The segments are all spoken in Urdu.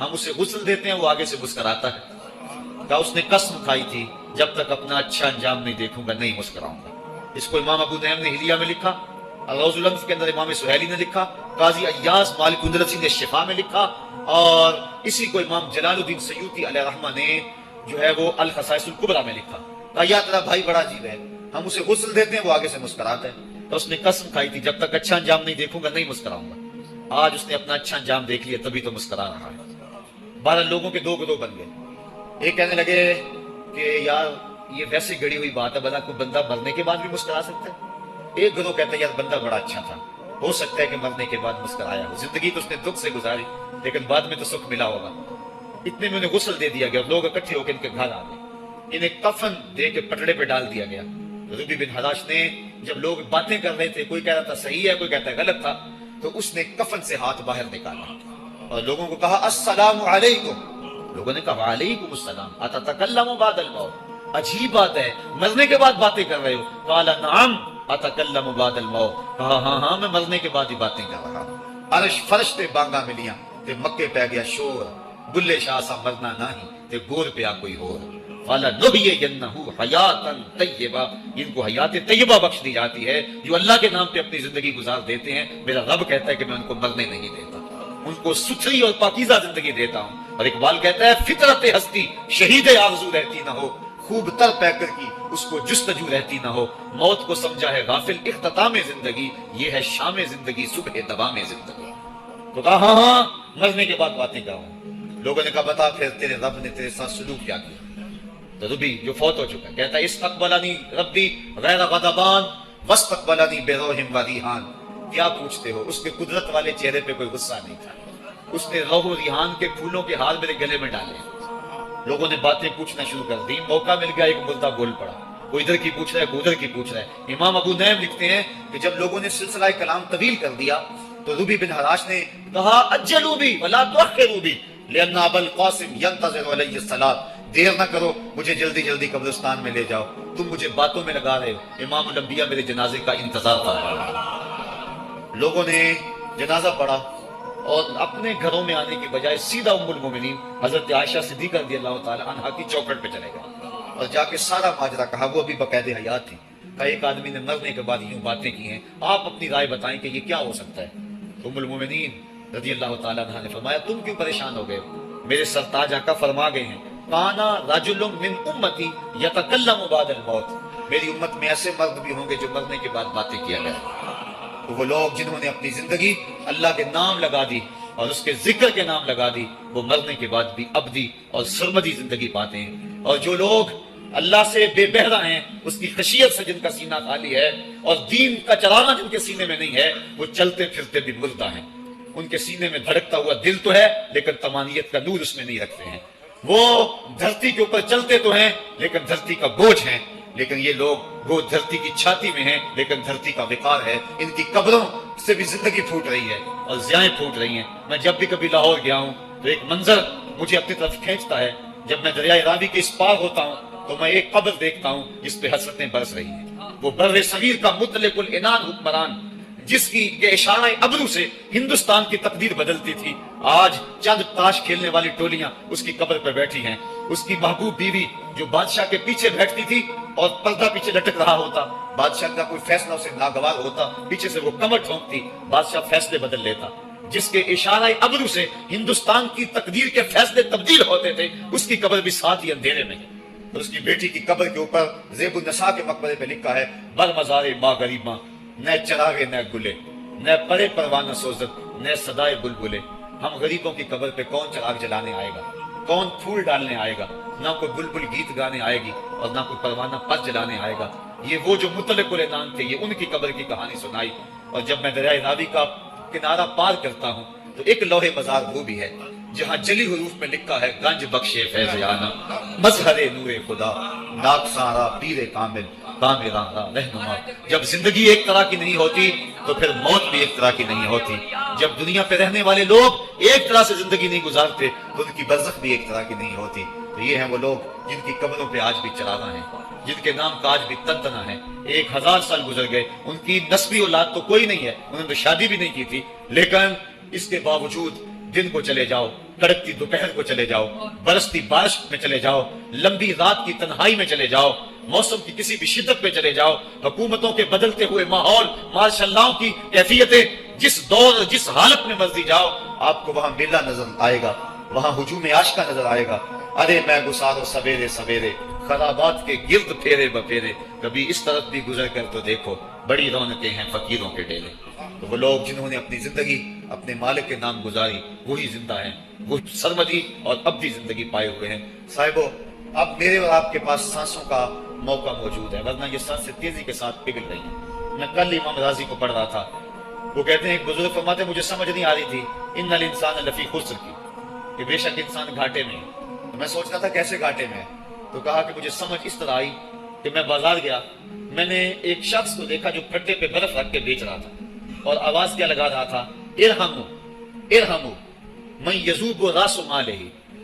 ہم اسے غسل دیتے ہیں وہ آگے سے مسکراتا ہے. کہا اس نے قسم کھائی تھی جب تک اپنا اچھا انجام نہیں دیکھوں گا نہیں مسکراؤں گا. اس کو امام ابو نعیم نے حلیہ میں لکھا، الروض الانف کے اندر امام سہیلی نے لکھا، قاضی ایاز مالک اندلسی نے شفا میں لکھا، اور اسی کو امام جلال الدین سیوطی علیہ رحمہ نے جو ہے وہ الخصائص الکبریٰ میں لکھا. کہا یا تیرا بھائی بڑا عجیب ہے، ہم اسے غسل دیتے ہیں وہ آگے سے مسکراتا ہے. تو اس نے قسم کھائی تھی جب تک اچھا انجام نہیں دیکھوں گا نہیں مسکراؤں گا. آج اس نے اپنا اچھا انجام دیکھ لیا تبھی تو مسکرا رہا ہے. 12 لوگوں کے 2 گروہ بن گئے. ایک کہنے لگے کہ یار یہ ویسے گڑی ہوئی بات ہے، بھلا کوئی بندہ مرنے کے بعد بھی مسکرا سکتا ہے. ایک گروہ کہتا ہے یار بندہ بڑا اچھا تھا، ہو سکتا ہے کہ مرنے کے بعد مسکرایا ہو، زندگی تو اس نے دکھ سے گزاری لیکن بعد میں تو سکھ ملا ہوگا. اتنے میں انہیں غسل دے دیا گیا، لوگ اکٹھے ہو کے ان کے گھر آ گئے. انہیں کفن دے کے پٹڑے پہ ڈال دیا گیا. ربی بن حراش نے جب لوگ باتیں کر رہے تھے، کوئی کہہ رہا تھا صحیح ہے، کوئی کہتا ہے غلط تھا، تو اس نے کفن سے ہاتھ باہر نکالا اور لوگوں کو کہا السلام علیکم. لوگوں نے کہا وعلیکم السلام اتتکلم بعد الموت. عجیب بات ہے، مرنے کے بعد باتیں کر رہے ہو. قال نعم اتکلم بعد الموت. کہا ہاں میں مرنے کے بعد ہی باتیں کر رہا ہوں. عرش فرش تے بانگا ملیاں تے مکے پہ گیا شور، بلے شاہ سا مرنا نہیں تے گور پہ آ کوئی اور. فَلَنُحْيِيَنَّهُ حَيَاتًا طَيِّبَةً. ان کو حیات طیبہ بخش دی جاتی ہے جو اللہ کے نام پہ اپنی زندگی گزار دیتے ہیں. میرا رب کہتا ہے کہ میں ان کو مرنے نہیں دیتا، ان کو ستھری اور پاکیزہ زندگی دیتا ہوں. اور اقبال کہتا ہے فطرت ہستی شہید آرزو رہتی نہ ہو، خوب تر پیکر کی اس کو جستجو رہتی نہ ہو. موت کو سمجھا ہے غافل اختتام زندگی، یہ ہے شام زندگی صبح دوام زندگی. تو کہا ہاں مرنے کے بعد باتیں کروں. لوگوں نے کہا بتا پھر تیرے رب نے تیرے ساتھ سلوک کیا کیا. تو ربی جو فوت ہو چکا ہے کہتا ہے استقبلنی ربی غیر غضبان واستقبلنی بروح و ریحان. کیا پوچھتے ہو، اس کے قدرت والے چہرے پہ کوئی غصہ نہیں تھا. اس نے روح و ریحان کے پھولوں کے ہار میرے گلے میں ڈالے. لوگوں نے باتیں پوچھنا شروع کر دی. موقع مل گیا ایک مردہ بول پڑا، کوئی ادھر کی پوچھ رہا ہے کوئی ادھر کی پوچھ رہا ہے. امام ابو نعیم لکھتے ہیں کہ جب لوگوں نے سلسلہ کلام طویل کر دیا تو ربی بن حراش نے کہا اجلوا بی ولا تؤخروا بی لأن ابا القاسم ينتظر علی الصلاۃ. دیر نہ کرو، مجھے جلدی جلدی قبرستان میں لے جاؤ، تم مجھے باتوں میں لگا رہے ہو. امام الانبیاء میرے جنازے کا انتظار تھا. لوگوں نے جنازہ پڑھا اور اپنے گھروں میں آنے کی بجائے سیدھا ام المومنین حضرت عائشہ صدیقہ رضی اللہ تعالی عنہا کی چوکھٹ پہ چلے گئے اور جا کے سارا ماجرا کہا. وہ ابھی بقید حیات تھی. کہا ایک آدمی نے مرنے کے بعد یوں باتیں کی ہیں، آپ اپنی رائے بتائیں کہ یہ کیا ہو سکتا ہے. ام المومنین رضی اللہ تعالی عنہا نے فرمایا تم کیوں پریشان ہو گئے ہو، میرے سرتاج آقا فرما گئے ہیں کانا رجل من امتی یتکلم بعد الموت. میری امت میں ایسے مرد بھی ہوں گے جو مرنے کے بعد باتیں کیا کریں. تو وہ لوگ جنہوں نے اپنی زندگی اللہ کے نام لگا دی اور اس کے ذکر کے نام لگا دی وہ مرنے کے بعد بھی ابدی اور سرمدی زندگی پاتے ہیں. اور جو لوگ اللہ سے بے بہرہ ہیں، اس کی خشیت سے جن کا سینہ خالی ہے اور دین کا چراغاں جن کے سینے میں نہیں ہے، وہ چلتے پھرتے بھی مردہ ہیں. ان کے سینے میں دھڑکتا ہوا دل تو ہے لیکن تمانیت کا نور اس میں نہیں رکھتے ہیں. وہ دھرتی کے اوپر چلتے تو ہیں لیکن دھرتی کا بوجھ ہیں. لیکن یہ لوگ وہ دھرتی کی چھاتی میں ہیں لیکن دھرتی کا وقار ہے. ان کی قبروں سے بھی زندگی پھوٹ رہی ہے اور ضیائیں پھوٹ رہی ہیں. میں جب بھی کبھی لاہور گیا ہوں تو ایک منظر مجھے اپنی طرف کھینچتا ہے. جب میں دریائے راوی کے اس پار ہوتا ہوں تو میں ایک قبر دیکھتا ہوں جس پہ حسرتیں برس رہی ہیں. وہ بر صغیر کا مطلق العنان حکمران جس کی اشارہ ابرو سے ہندوستان کی تقدیر بدلتی تھی، آج چند تاش کھیلنے والی ٹولیاں اس کی قبر پر بیٹھی ہیں. اس کی محبوب بیوی جو بادشاہ کے پیچھے بیٹھتی تھی اور پردہ پیچھے لٹک رہا ہوتا، بادشاہ کا کوئی فیصلہ اسے ناگوار ہوتا، پیچھے سے وہ کمر ٹھونکتی، بادشاہ فیصلے بدل لیتا. جس کے اشارہ ابرو سے ہندوستان کی تقدیر کے فیصلے تبدیل ہوتے تھے، اس کی قبر بھی ساتھ ہی اندھیرے میں ہے. اور اس کی بیٹی کی قبر کے اوپر زیب النساء کے مقبرے پہ لکھا ہے بر مزار ماں غریباں، نہ چراغے نہ گلے، نہ پڑے پروانہ سوزت، نہ صدائے بلبلے. ہم غریبوں کی قبر پہ کون چراغ جلانے آئے گا، کون پھول ڈالنے آئے گا؟ نہ کوئی بلبل گیت گانے آئے گی اور نہ کوئی پروانہ پر جلانے آئے گا. یہ وہ جو مطلق العنان تھے، یہ ان کی قبر کی کہانی سنائی. اور جب میں دریائے راوی کا کنارہ پار کرتا ہوں تو ایک لوح مزار وہ بھی ہے جہاں جلی حروف میں لکھا ہے گنج بخشے فیض عالم، مظہر نور خدا، ناک سارا پیر کامل، کامراں رہنما. جب زندگی ایک طرح کی نہیں ہوتی تو پھر موت بھی ایک طرح کی نہیں ہوتی. جب دنیا پہ رہنے والے لوگ ایک طرح سے زندگی نہیں گزارتے تو ان کی برزخ بھی ایک طرح کی نہیں ہوتی. تو یہ ہیں وہ لوگ جن کی قبروں پہ آج بھی چراغاں ہیں، جن کے نام کا آج بھی تنتنا ہے. 1000 سال گزر گئے، ان کی نسبی اولاد تو کوئی نہیں ہے، انہوں نے شادی بھی نہیں کی تھی، لیکن اس کے باوجود دن کو چلے جاؤ، کڑکتی دوپہر کو چلے جاؤ، برستی بارش میں چلے جاؤ، لمبی رات کی تنہائی میں چلے جاؤ، موسم کی کسی بھی شدت میں چلے جاؤ، حکومتوں کے بدلتے ہوئے ماحول، ماشاء اللہ کی کیفیتیں، جس دور جس حالت میں مرضی جاؤ، آپ کو وہاں میلہ نظر آئے گا، وہاں ہجوم عاشقہ نظر آئے گا۔ ارے میں گسارو سویرے سویرے، خرابات کے گرد پھیرے بپھیرے، کبھی اس طرف بھی گزر کر تو دیکھو، بڑی رونقیں ہیں فقیروں کے ڈیرے۔ تو وہ لوگ جنہوں نے اپنی زندگی اپنے مالک کے نام گزاری، وہی زندہ ہیں، وہ سرمدی اور ابدی زندگی پائے ہوئے ہیں۔ صاحبو، اب میرے اور آپ کے پاس سانسوں کا موقع موجود ہے، ورنہ یہ سانسیں تیزی کے ساتھ پگھل رہی ہیں۔ میں کل امام راضی کو پڑھ رہا تھا، وہ کہتے ہیں، ایک بزرگ فرماتے ہیں، مجھے سمجھ نہیں آ رہی تھی ان الانسان لفی خسر کی، کہ بے شک انسان گھاٹے میں ہے۔ تو میں سوچ رہا تھا کیسے گھاٹے میں ہے، تو کہا کہ مجھے سمجھ اس طرح آئی کہ میں بازار گیا، میں نے ایک شخص کو دیکھا جو پھٹے پہ برف رکھ کے بیچ رہا تھا، اور آواز کیا لگا رہا تھا، ارحمو ارحمو من یذوب راس مالہ،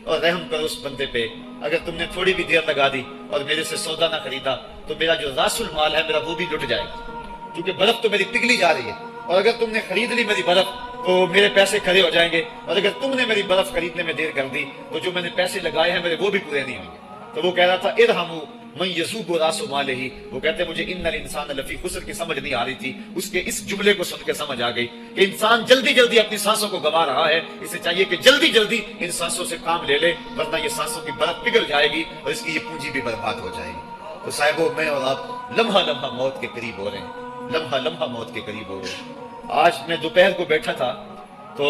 اور رحم کرو اس بندے پہ، اگر تم نے تھوڑی بھی دیر لگا دی اور میرے سے سودا نہ خریدا تو میرا جو راس المال ہے میرا وہ بھی لٹ جائے گا، کیونکہ برف تو میری پگھلی جا رہی ہے، اور اگر تم نے خرید لی میری برف تو میرے پیسے کھڑے ہو جائیں گے، اور اگر تم نے میری برف خریدنے میں دیر کر دی تو جو میں نے پیسے لگائے ہیں میرے وہ بھی پورے نہیں ہوں گے۔ تو وہ کہہ رہا تھا ارحمو من یذوب راس مالہ، وہ کہتے ہیں مجھے ان الانسان لفی خسر کی سمجھ نہیں آ رہی تھی، اس کے اس جملے کو سن کے سمجھ آ گئی کہ انسان جلدی جلدی اپنی سانسوں کو گوا رہا ہے، اسے چاہیے کہ جلدی جلدی ان سانسوں سے کام لے لے، ورنہ یہ سانسوں کی برف پگھل جائے گی اور اس کی یہ پونجی بھی برباد ہو جائے گی۔ تو صاحبو، میں اور آپ لمحہ لمحہ موت کے قریب ہو رہے ہیں، لمحہ لمحہ موت کے قریب ہو رہے ہیں۔ آج میں دوپہر کو بیٹھا تھا تو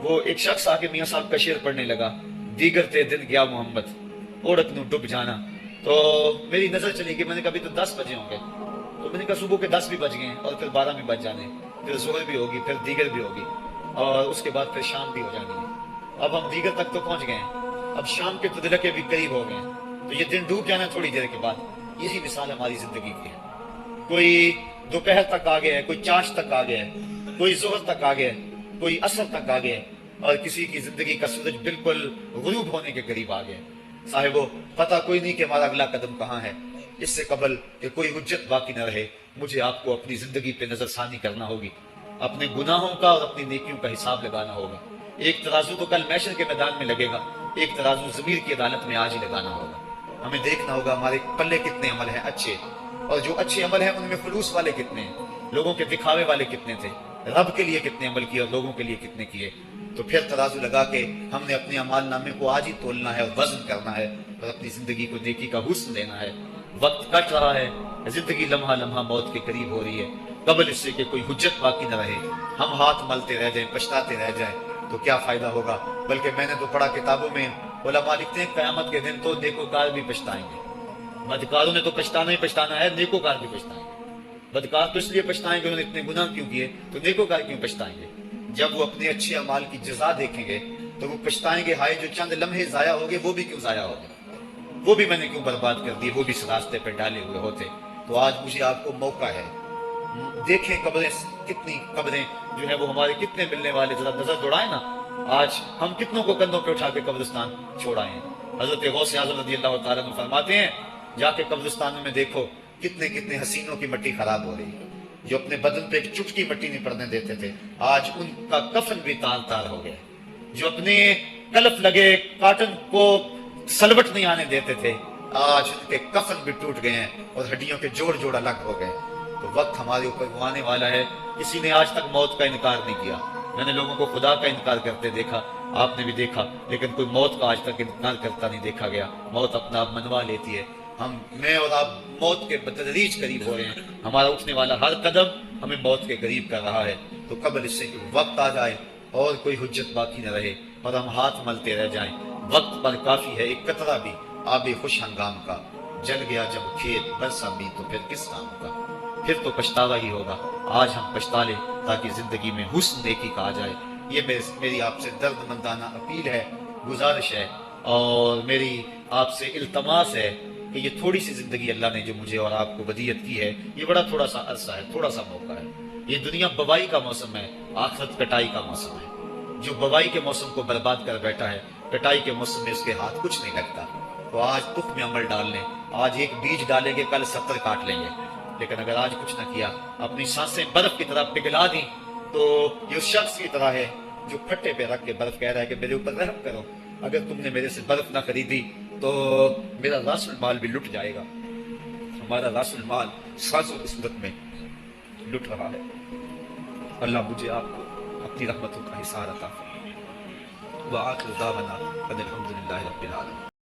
وہ ایک شخص آ کے میاں صاحب کا شعر پڑھنے لگا، دیگر تے دن گیا محمد اوڑک نو ڈب جانا، تو میری نظر چلی گئی، میں نے کہا ابھی تو 10 بجے ہوں گے، تو میں نے کہا صبح کے 10 بھی بج گئے ہیں، اور پھر 12 بھی بج جانے، پھر ظہر بھی ہوگی، پھر دیگر بھی ہوگی، اور اس کے بعد پھر شام بھی ہو جانی ہے۔ اب ہم دیگر تک تو پہنچ گئے ہیں، اب شام کے تدلکے بھی قریب ہو گئے ہیں، تو یہ دن ڈوب جانا تھوڑی دیر کے بعد۔ یہی مثال ہماری زندگی کی ہے، کوئی دوپہر تک آ گیا ہے، کوئی چاش تک آ گیا ہے، کوئی ظہر تک آ گیا ہے، کوئی عصر تک آ گیا ہے، اور کسی کی زندگی کا سورج بالکل غروب ہونے کے قریب آ گیا ہے۔ صاحبو، پتہ کوئی نہیں کہ ہمارا اگلا قدم کہاں ہے، اس سے قبل کہ کوئی حجت باقی نہ رہے، مجھے آپ کو اپنی زندگی پہ نظر ثانی کرنا ہوگی، اپنے گناہوں کا اور اپنی نیکیوں کا حساب لگانا ہوگا۔ ایک ترازو تو کل محشر کے میدان میں لگے گا، ایک ترازو ضمیر کی عدالت میں آج ہی لگانا ہوگا۔ ہمیں دیکھنا ہوگا ہمارے پلے کتنے عمل ہیں اچھے، اور جو اچھے عمل ہیں ان میں خلوص والے کتنے ہیں، لوگوں کے دکھاوے والے کتنے تھے، رب کے لیے کتنے عمل کیے اور لوگوں کے لیے کتنے کیے۔ تو پھر ترازو لگا کے ہم نے اپنے اعمال نامے کو آج ہی تولنا ہے اور وزن کرنا ہے، اور اپنی زندگی کو نیکی کا حسن دینا ہے۔ وقت کٹ رہا ہے، زندگی لمحہ لمحہ موت کے قریب ہو رہی ہے، قبل اس سے کہ کوئی حجت باقی نہ رہے، ہم ہاتھ ملتے رہ جائیں، پچھتاتے رہ جائیں تو کیا فائدہ ہوگا؟ بلکہ میں نے تو پڑھا کتابوں میں، علماء لکھتے ہیں قیامت کے دن تو نیکوکار بھی پچھتائیں گے۔ بدکاروں نے تو پچھتانا ہی پچھتانا ہے، نیکوکار بھی پچھتائیں گے۔ بدکار تو اس لیے پچھتائیں گے انہوں نے اتنے گناہ کیوں کیے، تو نیکوکار کیوں پچھتائیں گے؟ جب وہ اپنے اچھے اعمال کی جزا دیکھیں گے تو وہ پچھتائیں گے، ہائے جو چند لمحے ضائع ہو گئے وہ بھی کیوں ضائع ہو گئے، وہ بھی میں نے کیوں برباد کر دی، وہ بھی اس راستے پہ ڈالے ہوئے ہوتے۔ تو آج مجھے آپ کو موقع ہے، دیکھیں قبریں کتنی، قبریں جو ہے وہ ہمارے کتنے ملنے والے، ذرا نظر دوڑائیں نا، آج ہم کتنوں کو کندھوں پہ اٹھا کے قبرستان چھوڑائے ہیں۔ حضرت غوث اعظم رضی اللہ تعالیٰ عنہ فرماتے ہیں، جا کے قبرستانوں میں دیکھو کتنے کتنے حسینوں کی مٹی خراب ہو رہی ہے، جو اپنے بدن پہ ایک چٹکی مٹی نہیں پڑنے دیتے تھے، آج ان کا کفن بھی تار تار ہو گیا۔ جو اپنے کلف لگے کاٹن کو سلوٹ نہیں آنے دیتے تھے، آج ان کے کفن بھی ٹوٹ گئے ہیں اور ہڈیوں کے جوڑ جوڑ الگ ہو گئے۔ تو وقت ہمارے اوپر وہ آنے والا ہے، کسی نے آج تک موت کا انکار نہیں کیا۔ میں نے لوگوں کو خدا کا انکار کرتے دیکھا، آپ نے بھی دیکھا، لیکن کوئی موت کا آج تک انکار کرتا نہیں دیکھا گیا۔ موت اپنا آپ منوا لیتی ہے، میں اور آپ موت کے بتدریج قریب ہو رہے ہیں، ہمارا اٹھنے والا ہر قدم ہمیں موت کے قریب کر رہا ہے۔ تو قبل اس سے کہ وقت آ جائے اور کوئی حجت باقی نہ رہے اور ہم ہاتھ ملتے رہ جائیں، وقت پر کافی ہے ایک قطرہ بھی آب خوش ہنگام کا، جل گیا جب کھیت برسا بھی تو پھر کس کام کا، پھر تو پچھتاوا ہی ہوگا۔ آج ہم پچھتا لیں تاکہ زندگی میں حسن نیکی کا آ جائے۔ یہ میری آپ سے درد مندانہ اپیل ہے، گزارش ہے، اور میری آپ سے التماس ہے کہ یہ تھوڑی سی زندگی اللہ نے جو مجھے اور آپ کو ودیعت کی ہے، یہ بڑا تھوڑا سا عرصہ ہے، تھوڑا سا موقع ہے۔ یہ دنیا بوائی کا موسم ہے، آخرت کٹائی کا موسم ہے۔ جو بوائی کے موسم کو برباد کر بیٹھا ہے، کٹائی کے موسم میں اس کے ہاتھ کچھ نہیں لگتا۔ تو آج تخم عمل ڈال لیں، آج ایک بیج ڈالیں گے، کل 70 کاٹ لیں گے۔ لیکن اگر آج کچھ نہ کیا، اپنی سانسیں برف کی طرح پگھلا دیں، تو یہ اس شخص کی طرح ہے جو پھٹے پہ رکھ کے برف کہہ رہا ہے کہ میرے اوپر رحم کرو، اگر تم نے میرے سے برف نہ خریدی تو میرا راس المال بھی لٹ جائے گا۔ ہمارا راس المال سازوں کی صورت میں لٹ رہا ہے۔ اللہ مجھے آپ کو اپنی رحمتوں کا حصار عطا فرمائے۔ وآخر دعوانا ان الحمد للہ رب العالمین۔